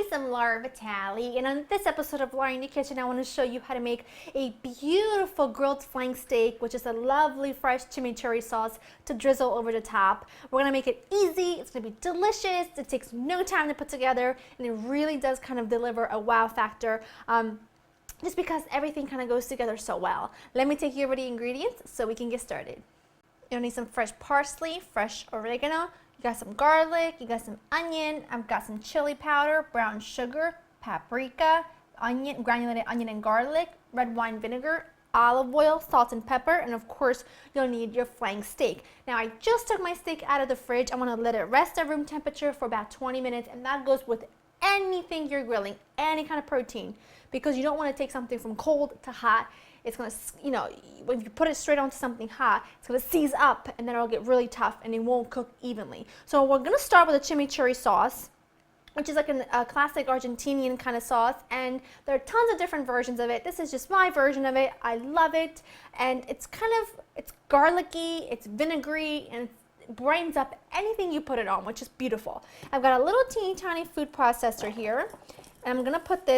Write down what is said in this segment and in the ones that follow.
guys, I'm Laura Vitale, and on this episode of Laura in the Kitchen, I want to show you how to make a beautiful grilled flank steak, which is a lovely fresh chimichurri sauce to drizzle over the top. We're going to make it easy, it's going to be delicious, it takes no time to put together, and it really does kind of deliver a wow factor. Just because everything kind of goes together so well. Let me take you over the ingredients so we can get started. You'll need some fresh parsley, fresh oregano, you got some garlic, you got some onion, I've got some chili powder, brown sugar, paprika, onion, granulated onion and garlic, red wine vinegar, olive oil, salt and pepper, and of course you'll need your flank steak. Now I just took my steak out of the fridge. I want to let it rest at room temperature for about 20 minutes, and that goes with anything you're grilling, any kind of protein, because you don't want to take something from cold to hot. It's going to, you know, when you put it straight onto something hot, it's going to seize up and then it'll get really tough and it won't cook evenly. So we're going to start with a chimichurri sauce, which is like a classic Argentinian kind of sauce, and there are tons of different versions of it. This is just my version of it. I love it, and it's garlicky, it's vinegary, and it brightens up anything you put it on, which is beautiful. I've got a little teeny tiny food processor here, and I'm going to put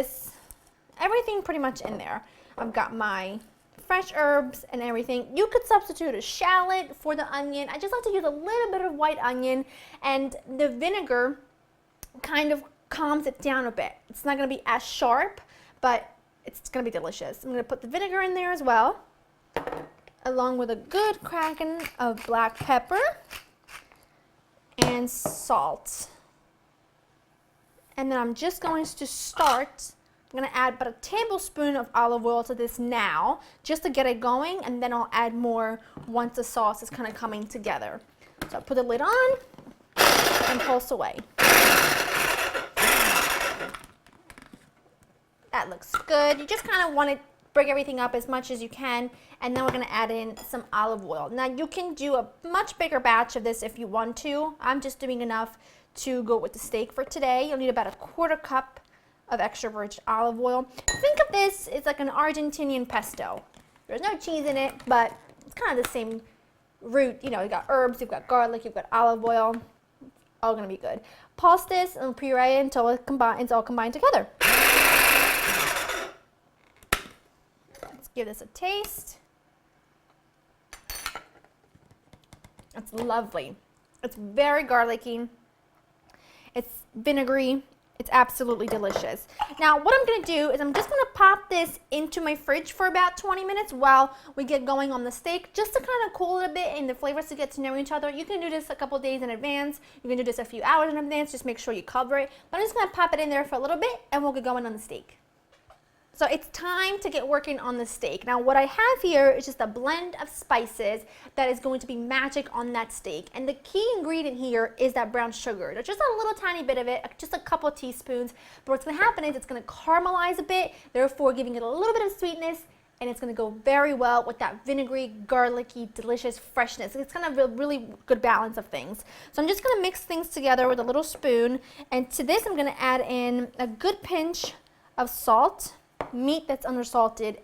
everything pretty much in there. I've got my fresh herbs and everything. You could substitute a shallot for the onion. I just like to use a little bit of white onion, and the vinegar kind of calms it down a bit. It's not going to be as sharp, but it's going to be delicious. I'm going to put the vinegar in there as well, along with a good cracking of black pepper and salt. And then I'm just going to start. I'm going to add about a tablespoon of olive oil to this now, just to get it going, and then I'll add more once the sauce is kind of coming together. So I put the lid on and pulse away. That looks good. You just kind of want to break everything up as much as you can, and then we're going to add in some olive oil. Now you can do a much bigger batch of this if you want to. I'm just doing enough to go with the steak for today. You'll need about a 1/4 cup of extra virgin olive oil. Think of this as like an Argentinian pesto. There's no cheese in it, but it's kind of the same root. You know, you've got herbs, you've got garlic, you've got olive oil. It's all going to be good. Pulse this and puree until it's all combined together. Let's give this a taste. It's lovely. It's very garlicky. It's vinegary. It's absolutely delicious. Now what I'm going to do is I'm just going to pop this into my fridge for about 20 minutes while we get going on the steak, just to kind of cool it a bit and the flavors to get to know each other. You can do this a couple days in advance. You can do this a few hours in advance. Just make sure you cover it. But I'm just going to pop it in there for a little bit and we'll get going on the steak. So it's time to get working on the steak. Now what I have here is just a blend of spices that is going to be magic on that steak. And the key ingredient here is that brown sugar. There's just a little tiny bit of it, just a couple of teaspoons. But what's going to happen is it's going to caramelize a bit, therefore giving it a little bit of sweetness, and it's going to go very well with that vinegary, garlicky, delicious freshness. It's kind of a really good balance of things. So I'm just going to mix things together with a little spoon. And to this I'm going to add in a good pinch of salt. Meat that's undersalted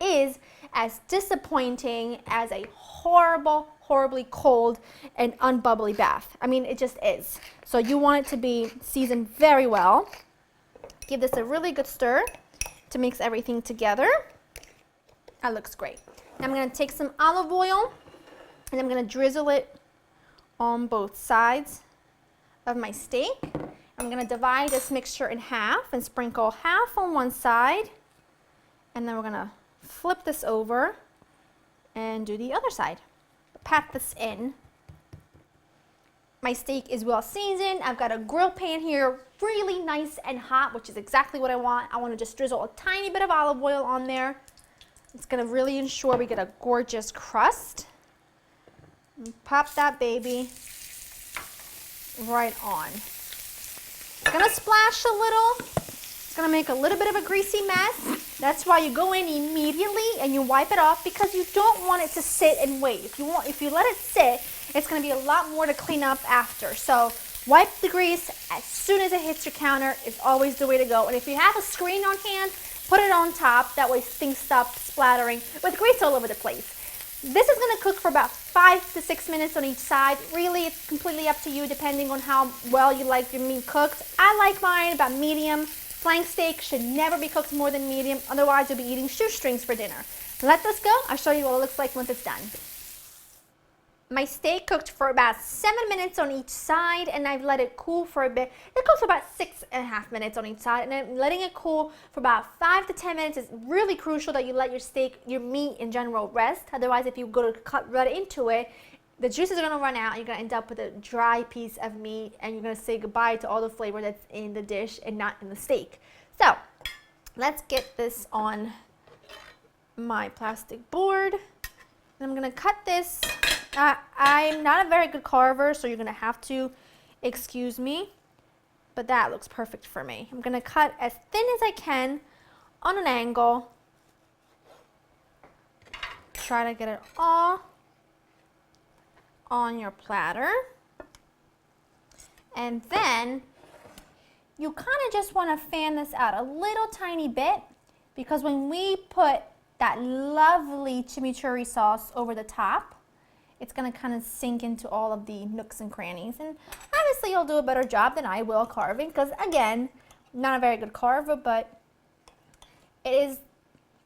is as disappointing as a horribly cold and unbubbly bath. I mean, it just is. So you want it to be seasoned very well. Give this a really good stir to mix everything together. That looks great. Now I'm going to take some olive oil and I'm going to drizzle it on both sides of my steak. I'm going to divide this mixture in half and sprinkle half on one side, and then we're going to flip this over and do the other side. Pat this in. My steak is well seasoned. I've got a grill pan here, really nice and hot, which is exactly what I want. I want to just drizzle a tiny bit of olive oil on there. It's going to really ensure we get a gorgeous crust. And pop that baby right on. It's going to splash a little. It's going to make a little bit of a greasy mess. That's why you go in immediately and you wipe it off, because you don't want it to sit and wait. If you let it sit, it's going to be a lot more to clean up after. So wipe the grease as soon as it hits your counter is always the way to go. And if you have a screen on hand, put it on top. That way things stop splattering with grease all over the place. This is gonna cook for about 5 to 6 minutes on each side. Really, it's completely up to you depending on how well you like your meat cooked. I like mine about medium. Flank steak should never be cooked more than medium, otherwise you'll be eating shoestrings for dinner. Let this go, I'll show you what it looks like once it's done. My steak cooked for about 7 minutes on each side, and I've let it cool for a bit. It cooks for about 6.5 minutes on each side, and then letting it cool for about 5 to 10 minutes is really crucial that you let your steak, your meat in general, rest. Otherwise, if you go to cut right into it, the juices are going to run out, and you're going to end up with a dry piece of meat, and you're going to say goodbye to all the flavor that's in the dish and not in the steak. So, let's get this on my plastic board. And I'm going to cut this. I'm not a very good carver, so you're going to have to excuse me, but that looks perfect for me. I'm going to cut as thin as I can on an angle. Try to get it all on your platter. And then you kind of just want to fan this out a little tiny bit, because when we put that lovely chimichurri sauce over the top, it's going to kind of sink into all of the nooks and crannies. And obviously you'll do a better job than I will carving, because again, I'm not a very good carver, but it is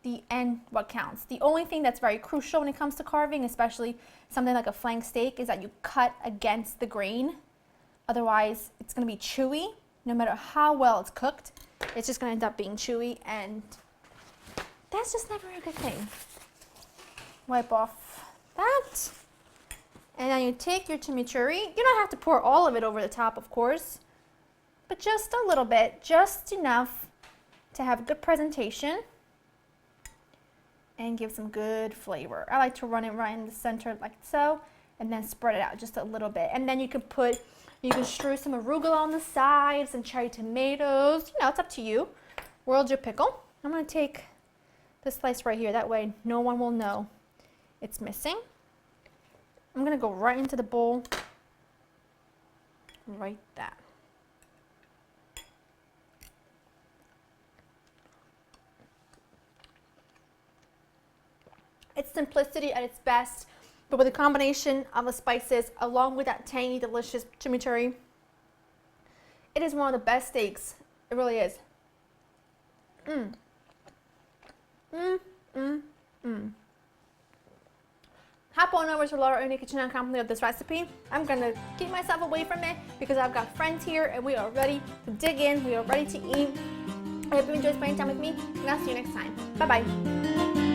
the end what counts. The only thing that's very crucial when it comes to carving, especially something like a flank steak, is that you cut against the grain. Otherwise, it's going to be chewy. No matter how well it's cooked, it's just going to end up being chewy, and that's just never a good thing. Wipe off that. And then you take your chimichurri. You don't have to pour all of it over the top, of course, but just a little bit, just enough to have good presentation and give some good flavor. I like to run it right in the center like so, and then spread it out just a little bit. And then you can strew some arugula on the sides and cherry tomatoes. You know, it's up to you. World your pickle. I'm gonna take this slice right here. That way no one will know it's missing. I'm gonna go right into the bowl, right there. It's simplicity at its best, but with a combination of the spices along with that tangy, delicious chimichurri, it is one of the best steaks. It really is. Hop on over to LauraOnekitchen.com with this recipe. I'm gonna keep myself away from it because I've got friends here and we are ready to dig in. We are ready to eat. I hope you enjoyed spending time with me, and I'll see you next time. Bye-bye.